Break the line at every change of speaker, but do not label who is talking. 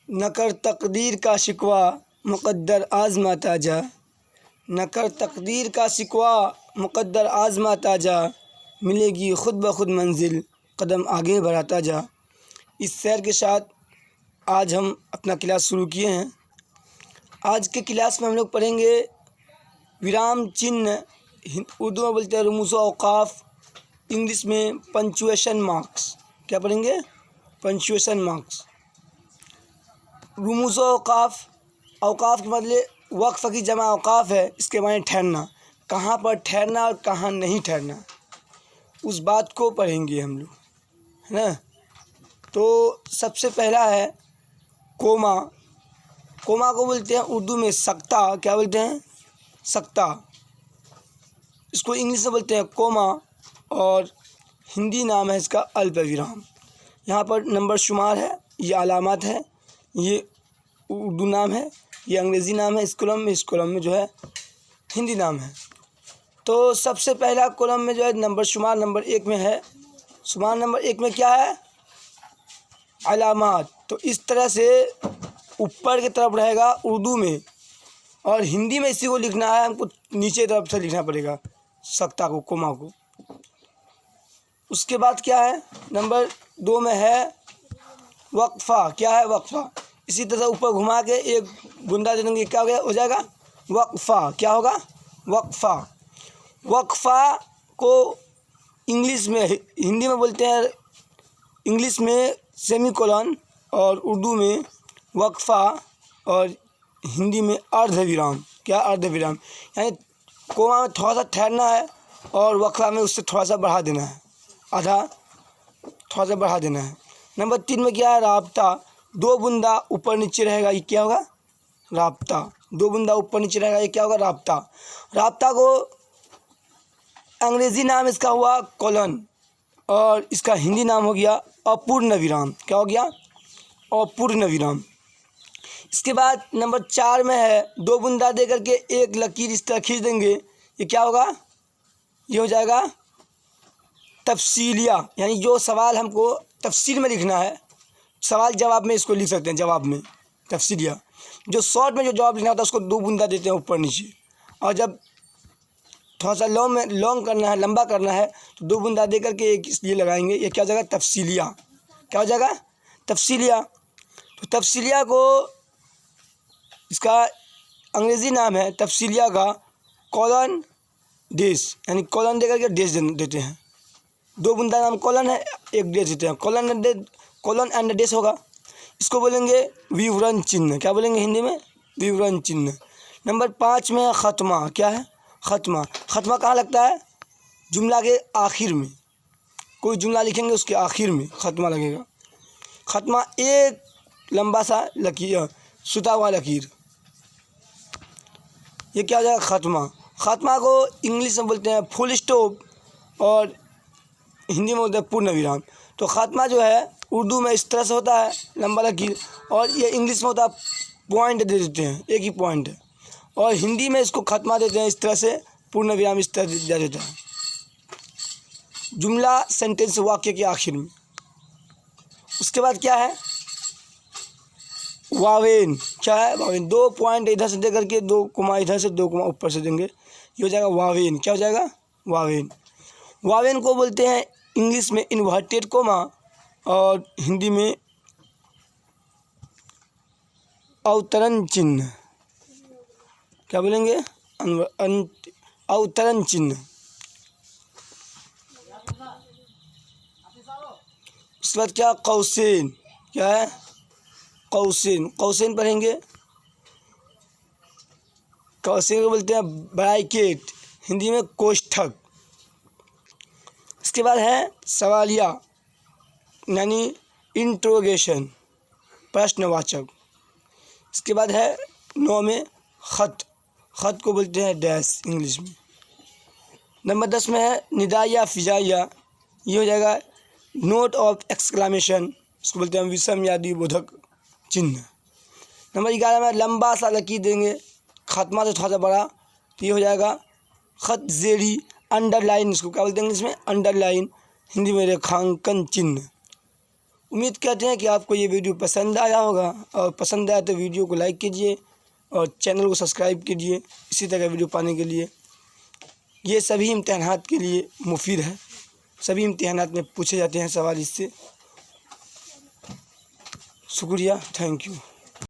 न कर तकदीर का शिकवा मुक़द्दर आज़माता जा, न कर तकदीर का शिकवा मुक़द्दर आज़माता जा, मिलेगी ख़ुद ब खुद मंजिल कदम आगे बढ़ाता जा। इस शेर के साथ आज हम अपना क्लास शुरू किए हैं। आज के क्लास में हम लोग पढ़ेंगे विराम चिन्ह, उर्दू में बोलते हैं रुमूज़ औक़ाफ़, इंग्लिश में पंचुएशन मार्क्स। क्या पढ़ेंगे? Punctuation marks. रुमूज़ औक़ाफ़, औक़ाफ़ के मतलब वक्फ़ की जमा औक़ाफ़ है। इसके माने ठहरना, कहाँ पर ठहरना और कहाँ नहीं ठहरना, उस बात को पढ़ेंगे हम लोग, है ना। तो सबसे पहला है कोमा। कोमा को बोलते हैं उर्दू में सक्ता। क्या बोलते हैं? सक्ता। इसको इंग्लिश में बोलते हैं कोमा और हिंदी नाम है इसका अल्पविराम। यहाँ पर नंबर शुमार है, ये अलामत है, ये उर्दू नाम है, ये अंग्रेज़ी नाम है। इस कॉलम में जो है हिंदी नाम है। तो सबसे पहला कॉलम में जो है नंबर शुमार नंबर 1 में है। शुमार नंबर 1 में क्या है? अलामत। तो इस तरह से ऊपर की तरफ रहेगा उर्दू में, और हिंदी में इसी को लिखना है हमको, नीचे तरफ से लिखना पड़ेगा सक्ता को, कोमा को। उसके बाद क्या है? नंबर 2 में है वक्फ़ा। क्या है? वक्फ़ा। इसी तरह ऊपर घुमा के एक बुंदा दे देंगे, क्या हो जाएगा? वक्फ़ा। क्या होगा? वक्फ़ा। वक्फ़ा को इंग्लिश में, हिंदी में बोलते हैं इंग्लिश में सेमीकोलन, और उर्दू में वक्फ़ा, और हिंदी में अर्धविराम। क्या? अर्धविराम। यानी कोमा में थोड़ा सा ठहरना है और वक्फ़ा में उससे थोड़ा सा बढ़ा देना है, आधा थोड़ा सा बढ़ा देना है। नंबर 3 में क्या है? राब्ता। 2 बूंदा ऊपर नीचे रहेगा, ये क्या होगा? राब्ता। 2 बूंदा ऊपर नीचे रहेगा, ये क्या होगा? राब्ता। राब्ता को अंग्रेज़ी नाम इसका हुआ कॉलन, और इसका हिंदी नाम हो गया अपूर्ण विराम। क्या हो गया? अपूर्ण विराम। इसके बाद नंबर 4 में है 2 बूंदा दे करके एक लकीर इस तरह खींच देंगे, ये क्या होगा? ये हो जाएगा तफसीलिया। यानी जो सवाल हमको तफसील में लिखना है, सवाल जवाब में इसको लिख सकते हैं, जवाब में तफसीलिया। जो शॉर्ट में जो जवाब लिखना होता है उसको 2 बूंदा देते हैं ऊपर नीचे, और जब थोड़ा सा लॉन्ग करना है, लंबा करना है, तो 2 बूंदा दे करके एक इसलिए लगाएंगे, ये क्या हो जाएगा? तफसीलिया। क्या हो जाएगा? तफसीलिया। तो तफसीलिया को, इसका अंग्रेज़ी नाम है तफसीलिया का कॉलन डेश, यानी कॉलन दे करके डेश देते हैं। 2 बूंदा नाम कॉलन है, एक डेश देते हैं, कॉलन एंड डेश होगा। इसको बोलेंगे विवरण चिन्ह। क्या बोलेंगे हिंदी में? विवरण चिन्ह। नंबर 5 में है ख़त्मा। क्या है? ख़त्मा। ख़त्मा कहाँ लगता है? जुमला के आखिर में। कोई जुमला लिखेंगे उसके आखिर में ख़त्मा लगेगा। ख़त्मा एक लंबा सा लकीर, सुता हुआ लकीर, ये क्या हो जाएगा? ख़त्मा। ख़त्मा को इंग्लिश में बोलते हैं फुल स्टॉप, और हिंदी में बोलते हैं पूर्ण विराम। तो ख़त्मा जो है उर्दू में इस तरह से होता है, लंबा लकीर, और ये इंग्लिश में होता है पॉइंट दे देते हैं, एक ही पॉइंट है, और हिंदी में इसको ख़त्मा देते हैं इस तरह से, पूर्ण विराम इस तरह दिया देता है जुमला, सेंटेंस, वाक्य के आखिर में। उसके बाद क्या है? वावेन। क्या है? वावेन। 2 पॉइंट इधर से दे करके 2 कोमा इधर से, 2 कोमा ऊपर से देंगे, ये हो जाएगा वावेन। क्या हो जाएगा? वावेन। वावेन को बोलते हैं इंग्लिश में इन्वर्टेड कोमा, और हिंदी में अवतरण चिन्ह। क्या बोलेंगे? अवतरण चिन्ह। उसके बाद क्या? कौसेन। क्या है? कौसेन। कौसेन पढ़ेंगे। कौसेन को बोलते हैं ब्रैकेट, हिंदी में कोष्ठक। इसके बाद है सवालिया, यानी इंट्रोगेशन, प्रश्नवाचक। इसके बाद है 9 में ख़त। ख़त को बोलते हैं डैश इंग्लिश में। नंबर 10 में है निदाया फ़िजाइया, ये हो जाएगा नोट ऑफ एक्सक्लामेशन, इसको बोलते हैं विषम या द्विबोधक चिन्ह। नंबर 11 में लंबा सा लकीर देंगे, ख़त्मा से थोड़ा सा बड़ा, तो ये हो जाएगा ख़त ज़ेरी, अंडरलाइन, इसको क्या बोलते हैं इंग्लिश में? अंडरलाइन, हिंदी में रेखांकन चिन्ह। उम्मीद करते हैं कि आपको ये वीडियो पसंद आया होगा, और पसंद आया तो वीडियो को लाइक कीजिए और चैनल को सब्सक्राइब कीजिए इसी तरह का वीडियो पाने के लिए। ये सभी इम्तिहानात के लिए मुफीद है, सभी इम्तिहानात में पूछे जाते हैं सवाल इससे। शुक्रिया, थैंक यू।